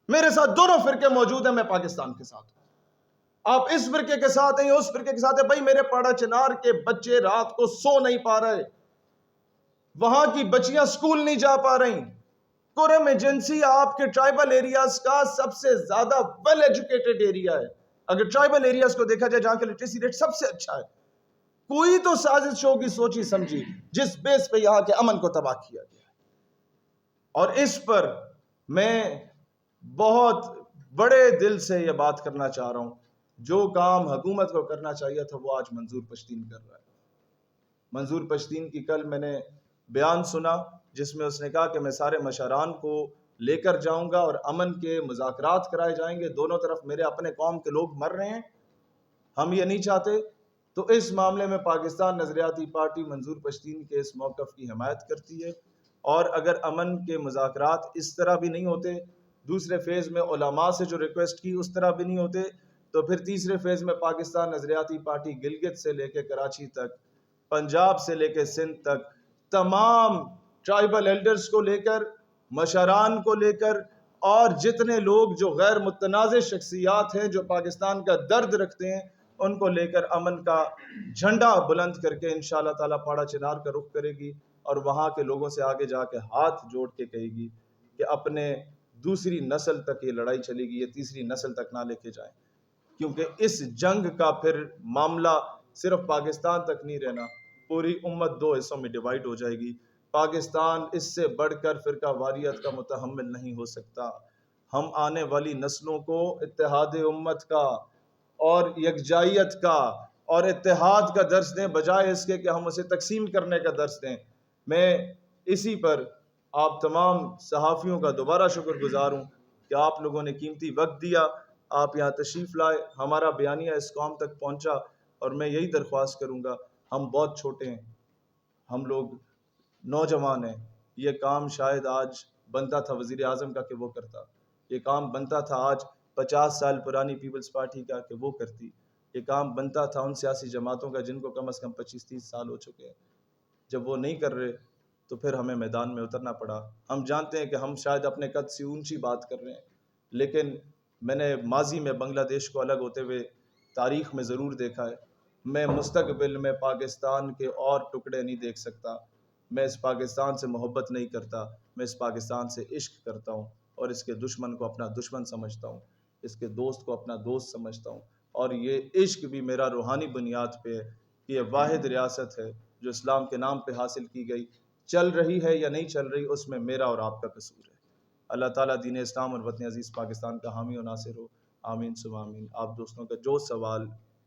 میرے ساتھ دونوں فرقے موجود ہیں، میں پاکستان کے ساتھ ہوں. آپ اس فرقے کے ساتھ ہیں یا اس فرقے کے ساتھ ہیں؟ بھائی میرے پاڑا چنار کے بچے رات کو سو نہیں پا رہے، وہاں کی بچیاں سکول نہیں جا پا رہی. کورم ایجنسی آپ کے ٹرائبل ایریاز کا سب سے زیادہ ویل ایجوکیٹڈ ایریا ہے. اگر ٹرائبل ایریاز کو دیکھا جائے جہاں کا لٹریسی ریٹ سب سے اچھا ہے. کوئی تو سازش ہوگی سوچی سمجھی جس بیس پہ یہاں کے امن کو تباہ کیا گیا. اور اس پر میں بہت بڑے دل سے یہ بات کرنا چاہ رہا ہوں، جو کام حکومت کو کرنا چاہیے تھا وہ آج منظور پشتین کر رہا ہے. منظور پشتین کی کل میں نے بیان سنا جس میں اس نے کہا کہ میں سارے مشران کو لے کر جاؤں گا اور امن کے مذاکرات کرائے جائیں گے. دونوں طرف میرے اپنے قوم کے لوگ مر رہے ہیں، ہم یہ نہیں چاہتے. تو اس معاملے میں پاکستان نظریاتی پارٹی منظور پشتین کے اس موقف کی حمایت کرتی ہے. اور اگر امن کے مذاکرات اس طرح بھی نہیں ہوتے، دوسرے فیز میں علماء سے جو ریکویسٹ کی اس طرح بھی نہیں ہوتے، تو پھر تیسرے فیز میں پاکستان نظریاتی پارٹی گلگت سے لے کے کراچی تک، پنجاب سے لے کے سندھ تک، تمام ٹرائبل ایلڈرز کو لے کر، مشران کو لے کر، اور جتنے لوگ جو غیر متنازع شخصیات ہیں جو پاکستان کا درد رکھتے ہیں ان کو لے کر امن کا جھنڈا بلند کر کے انشاءاللہ تعالیٰ پاڑا چنار کا رخ کرے گی اور وہاں کے لوگوں سے آگے جا کے ہاتھ جوڑ کے کہے گی کہ اپنے دوسری نسل تک یہ لڑائی چلے گی، یہ تیسری نسل تک نہ لے کے جائیں. کیونکہ اس جنگ کا پھر معاملہ صرف پاکستان تک نہیں رہنا، پوری امت دو حصوں میں ڈیوائیڈ ہو جائے گی. پاکستان اس سے بڑھ کر فرقہ واریت کا متحمل نہیں ہو سکتا. ہم آنے والی نسلوں کو اتحاد امت کا اور یکجائیت کا اور اتحاد کا درس دیں، بجائے اس کے کہ ہم اسے تقسیم کرنے کا درس دیں. میں اسی پر آپ تمام صحافیوں کا دوبارہ شکر گزار ہوں کہ آپ لوگوں نے قیمتی وقت دیا، آپ یہاں تشریف لائے، ہمارا بیانیہ اس قوم تک پہنچا. اور میں یہی درخواست کروں گا، ہم بہت چھوٹے ہیں، ہم لوگ نوجوان ہیں. یہ کام شاید آج بنتا تھا وزیر اعظم کا کہ وہ کرتا، یہ کام بنتا تھا آج 50 سال پرانی پیپلز پارٹی کا کہ وہ کرتی، یہ کام بنتا تھا ان سیاسی جماعتوں کا جن کو کم از کم 25-30 سال ہو چکے ہیں. جب وہ نہیں کر رہے تو پھر ہمیں میدان میں اترنا پڑا. ہم جانتے ہیں کہ ہم شاید اپنے قد سے اونچی بات کر رہے ہیں، لیکن میں نے ماضی میں بنگلہ دیش کو الگ ہوتے ہوئے تاریخ میں ضرور دیکھا ہے. میں مستقبل میں پاکستان کے اور ٹکڑے نہیں دیکھ سکتا. میں اس پاکستان سے محبت نہیں کرتا، میں اس پاکستان سے عشق کرتا ہوں اور اس کے دشمن کو اپنا دشمن سمجھتا ہوں، اس کے دوست کو اپنا دوست سمجھتا ہوں. اور یہ عشق بھی میرا روحانی بنیاد پہ ہے کہ یہ واحد ریاست ہے جو اسلام کے نام پہ حاصل کی گئی، چل رہی ہے یا نہیں چل رہی اس میں میرا اور آپ کا قصور ہے. اللہ تعالیٰ دین اسلام اور وطن عزیز پاکستان کا حامی و ناصر ہو. آمین ثم آمین. آپ دوستوں کا جو سوال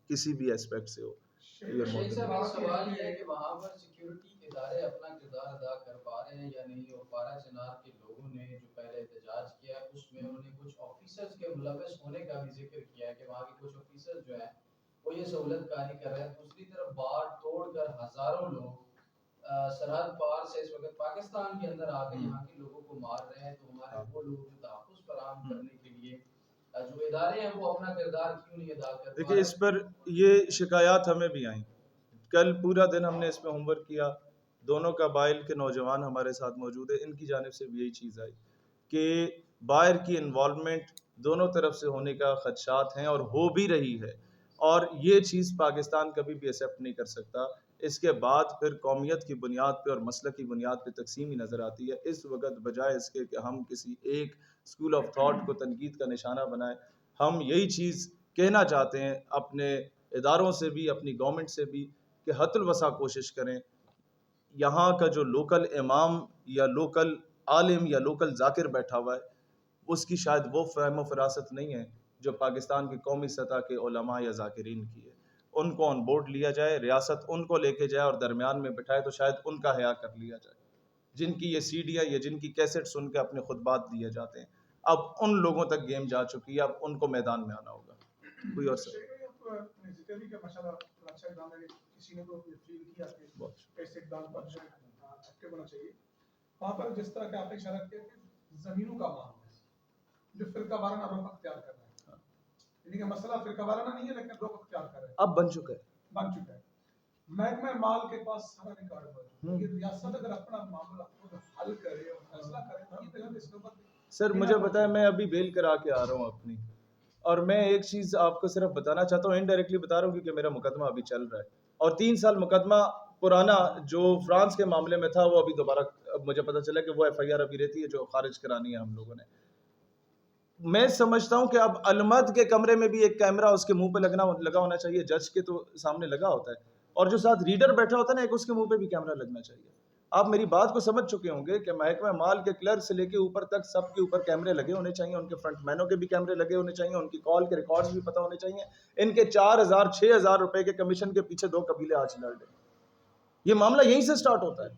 کسی بھی اسپیکٹ سے ہو. شیخ صاحب ایک سوال یہ ہے کہ وہاں پر سیکیورٹی ادارے اپنا کردار ادا کر پا رہے ہیں یا نہیں؟ اور پارا چنار کے لوگوں نے جو پہلے احتجاج کیا ہے اس میں انہوں نے کچھ آفیسرز کے ملوث ہونے کا بھی ذکر کیا ہے کہ وہاں کے کچھ آفیسرز جو ہیں وہ یہ سہولت کاری کر رہے ہیں. دوسری طرف باڑ توڑ کر ہزاروں لوگ سرحد پار سے اس وقت پاکستان کے اندر آ کے یہاں کے لوگوں کو مار رہے ہیں. تو ہمارے وہ لوگوں کو تحفظ فراہم کرنے کے لیے جو ادارے ہیں وہ اپنا کردار کیوں نہیں ادا کر پا رہے؟ دیکھیے اس پر یہ شکایات ہمیں بھی آئیں. کل پورا دن ہم نے اس پہ ہوم ورک کیا. دونوں قبائل کے نوجوان ہمارے ساتھ موجود ہیں، ان کی جانب سے بھی یہی چیز آئی کہ باہر کی انوالومنٹ دونوں طرف سے ہونے کا خدشات ہیں اور ہو بھی رہی ہے. اور یہ چیز پاکستان کبھی بھی ایکسیپٹ نہیں کر سکتا. اس کے بعد پھر قومیت کی بنیاد پہ اور مسلک کی بنیاد پہ تقسیم ہی نظر آتی ہے. اس وقت بجائے اس کے کہ ہم کسی ایک اسکول آف تھاٹ کو تنقید کا نشانہ بنائیں، ہم یہی چیز کہنا چاہتے ہیں اپنے اداروں سے بھی، اپنی گورنمنٹ سے بھی، کہ حد الوسع کوشش کریں. یہاں کا جو لوکل امام یا لوکل عالم یا لوکل ذاکر بیٹھا ہوا ہے اس کی شاید وہ فہم و فراست نہیں ہے جو پاکستان کی قومی سطح کے علماء یا ذاکرین کی ہے. ان کو آن بورڈ لیا جائے، ریاست ان کو لے کے جائے اور درمیان میں بٹھائے تو شاید ان کا حیا کر لیا جائے. جن کی یہ سیڈیاں یا جن کی کیسٹ سن کے اپنے خطبات دیے جاتے ہیں، اب ان لوگوں تک گیم جا چکی ہے، اب ان کو میدان میں آنا ہوگا. کوئی اور سوال؟ کسی نے تو فیل کیا کہ ایسے اقدام پر جو ایکٹیو ہونا چاہیے. وہاں پر جس طرح کہ آپ نے اشارہ کیا کہ زمینوں کا معاملہ ہے جو فرقہ وارانہ رخ اختیار کر رہا ہے، یعنی کہ مسئلہ فرقہ وارانہ نہیں ہے لیکن رخ اختیار کر رہا ہے، اب بن چکا ہے. محکمہ مال کے پاس سارا ریکارڈ موجود ہے. یہ ریاست اگر اپنا معاملہ خود حل کرے اور فیصلہ کرے تو یہ بغیر اس کے اوپر سر مجھے پتا ہے میں ابھی بیل کرا کے آ رہا ہوں اپنی, اور میں ایک چیز آپ کو صرف بتانا چاہتا ہوں, انڈائریکٹلی بتا رہا ہوں کیونکہ میرا مقدمہ ابھی چل رہا ہے, اور 3 سال مقدمہ پرانا جو فرانس کے معاملے میں تھا وہ ابھی دوبارہ مجھے پتا چلا کہ وہ ایف آئی آر ابھی رہتی ہے جو خارج کرانی ہے ہم لوگوں نے. میں سمجھتا ہوں کہ اب المد کے کمرے میں بھی ایک کیمرہ اس کے منہ پہ لگا ہونا چاہیے, جج کے تو سامنے لگا ہوتا ہے, اور جو ساتھ ریڈر بیٹھا ہوتا ہے نا ایک اس کے منہ پہ بھی کیمرہ لگنا چاہیے. آپ میری بات کو سمجھ چکے ہوں گے کہ محکمہ مال کے کلرک سے لے کے اوپر تک سب کے اوپر کیمرے لگے ہونے چاہیے, ان کے فرنٹ مینوں کے بھی کیمرے لگے ہونے چاہیے, ان کی کال کے ریکارڈز بھی پتہ ہونے چاہیے. ان کے 4,000-6,000 روپے کے کمیشن کے پیچھے 2 قبیلے آج لڑ رہے ہیں. یہ معاملہ یہیں سے سٹارٹ ہوتا ہے.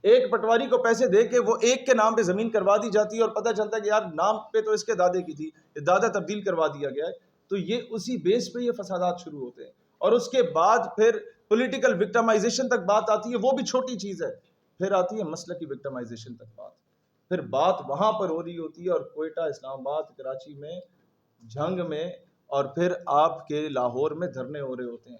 ایک پٹواری کو پیسے دے کے وہ ایک کے نام پہ زمین کروا دی جاتی ہے, اور پتہ چلتا ہے کہ یار نام پہ تو اس کے دادے کی تھی, دادا تبدیل کروا دیا گیا ہے. تو یہ اسی بیس پہ یہ فسادات شروع ہوتے ہیں, اور اس کے بعد پھر پولیٹیکل وکٹمائزیشن تک بات آتی ہے, وہ بھی چھوٹی چیز ہے. پھر آتی ہے مسلکی وکٹمائزیشن تک بات, پھر بات وہاں پر ہو رہی ہوتی ہے, اور کوئٹہ, اسلام آباد, کراچی میں, جھنگ میں, اور پھر آپ کے لاہور میں دھرنے ہو رہے ہوتے ہیں.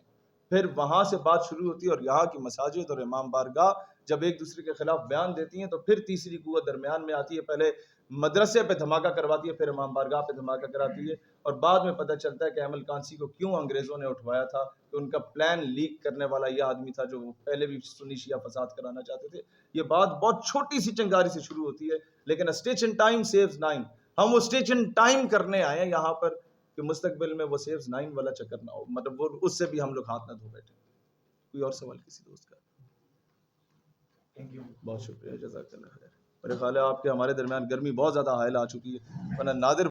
پھر وہاں سے بات شروع ہوتی ہے, اور یہاں کی مساجد اور امام بارگاہ جب ایک دوسرے کے خلاف بیان دیتی ہیں تو پھر تیسری قوت درمیان میں آتی ہے. پہلے مدرسے پہ دھماکہ کرواتی ہے, پھر امام بارگاہ پہ دھماکہ کراتی ہے, اور بعد میں پتہ چلتا ہے کہ احمد کانسی کو کیوں انگریزوں نے اٹھوایا تھا, کہ ان کا پلان لیک کرنے والا یہ آدمی تھا جو پہلے بھی سنی شیعہ فساد کرانا چاہتے تھے. یہ بات بہت چھوٹی سی چنگاری سے شروع ہوتی ہے, لیکن اسٹیچ ان ٹائم سیوز 9. ہم وہ اسٹیچ ان ٹائم کرنے آئے ہیں یہاں پر کہ مستقبل میں وہ سیوز 9 والا چکر نہ ہو, مطلب وہ اس سے بھی ہم لوگ ہاتھ نہ دھو بیٹھے. کوئی اور سوال کسی دوست کا؟ بہت شکریہ, جزاک اللہ خیر. میرے خیال ہے آپ کے ہمارے درمیان گرمی بہت زیادہ حائل آ چکی ہے, ورنہ نادر